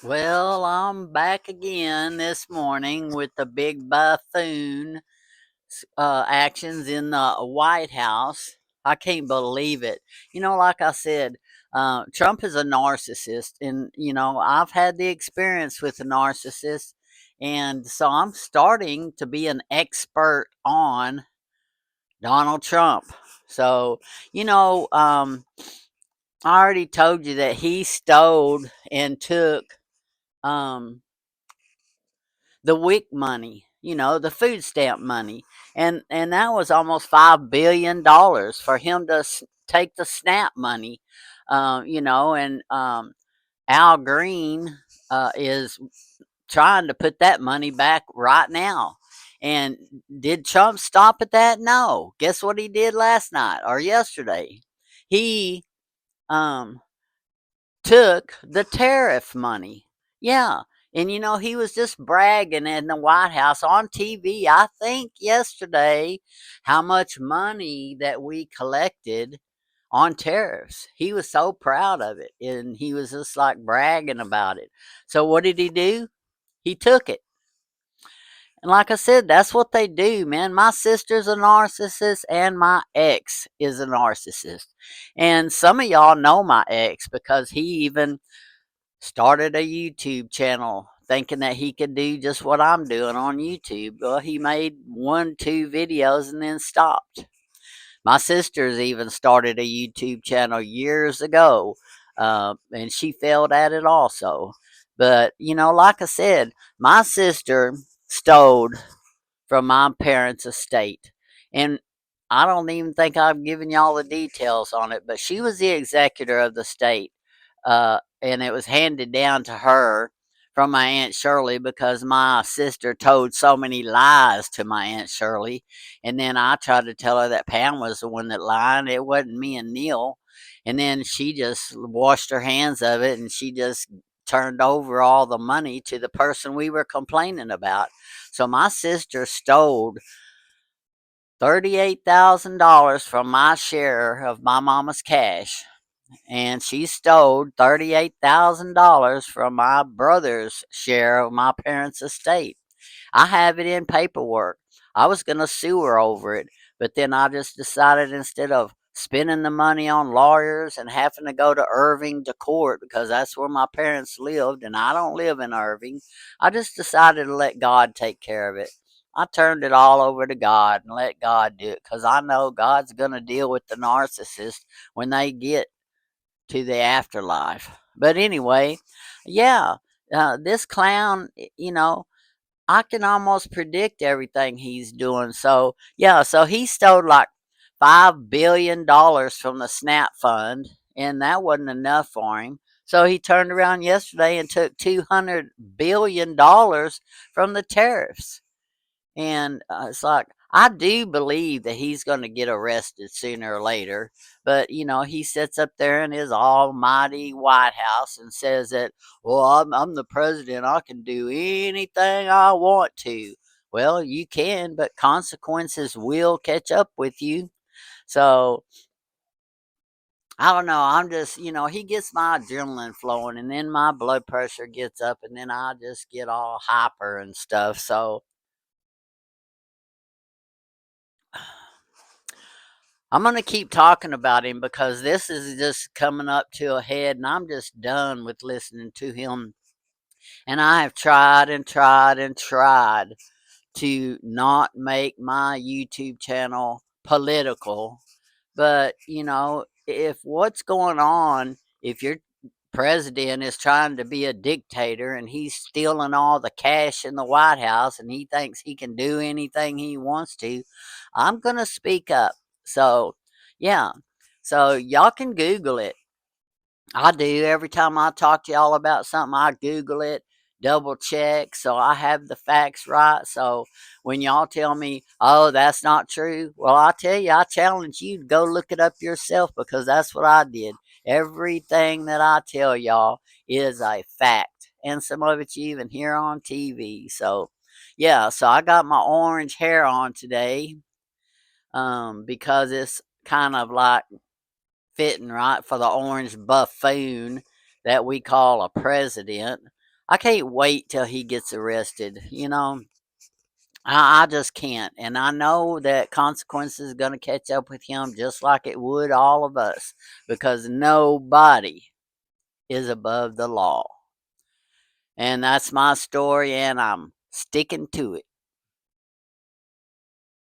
Well, I'm back again this morning with the big buffoon actions in the White House. I can't believe it. Like I said, Trump is a narcissist, and I've had the experience with a narcissist, and so I'm starting to be an expert on Donald Trump. So, you know, um, I already told you that he stole and took. Um, the WIC money, the food stamp money, and that was almost $5 billion for him to take the SNAP money, and Al Green is trying to put that money back right now. And did Trump stop at that? No. Guess what he did last night or yesterday? He um, took the tariff money. Yeah. And he was just bragging in the White House on TV, I think yesterday, how much money that we collected on tariffs. He was so proud of it. And he was just like bragging about it. So what did he do? He took it. And like I said, that's what they do, man. My sister's a narcissist and my ex is a narcissist. And some of y'all know my ex because he even started a YouTube channel thinking that he could do just what I'm doing on YouTube. Well, he made one, two videos and then stopped. My sister's even started a YouTube channel years ago, and she failed at it also. But, like I said, my sister stole from my parents' estate. And I don't even think I've given y'all the details on it, but she was the executor of the state. And it was handed down to her from my Aunt Shirley because my sister told so many lies to my Aunt Shirley. And then I tried to tell her that Pam was the one that lied. It wasn't me and Neil. And then she just washed her hands of it and she just turned over all the money to the person we were complaining about. So my sister stole $38,000 from my share of my mama's cash, and she stole $38,000 from my brother's share of my parents' estate. I have it in paperwork. I was going to sue her over it, but then I just decided instead of spending the money on lawyers and having to go to Irving to court because that's where my parents lived and I don't live in Irving, I just decided to let God take care of it. I turned it all over to God and let God do it because I know God's going to deal with the narcissist when they get to the afterlife. But anyway, yeah, this clown, I can almost predict everything he's doing. So, yeah, so he stole like $5 billion from the SNAP fund, and that wasn't enough for him. So he turned around yesterday and took $200 billion from the tariffs. And it's like, I do believe that he's going to get arrested sooner or later. But, he sits up there in his almighty White House and says that, well, I'm the president. I can do anything I want to. Well, you can, but consequences will catch up with you. So I don't know. I'm just, he gets my adrenaline flowing and then my blood pressure gets up and then I just get all hyper and stuff. So I'm going to keep talking about him because this is just coming up to a head, and I'm just done with listening to him. And I have tried and tried and tried to not make my YouTube channel political. But, if what's going on, if your president is trying to be a dictator and he's stealing all the cash in the White House and he thinks he can do anything he wants to, I'm going to speak up. So, yeah. So, y'all can Google it. I do. Every time I talk to y'all about something, I Google it, double check, so I have the facts right. So when y'all tell me, oh, that's not true, well, I tell you, I challenge you to go look it up yourself because that's what I did. Everything that I tell y'all is a fact, and some of it you even hear on TV. So, yeah, so I got my orange hair on today because it's kind of like fitting right for the orange buffoon that we call a president. I can't wait till he gets arrested. I just can't. And I know that consequences going to catch up with him just like it would all of us because nobody is above the law. And that's my story, and I'm sticking to it.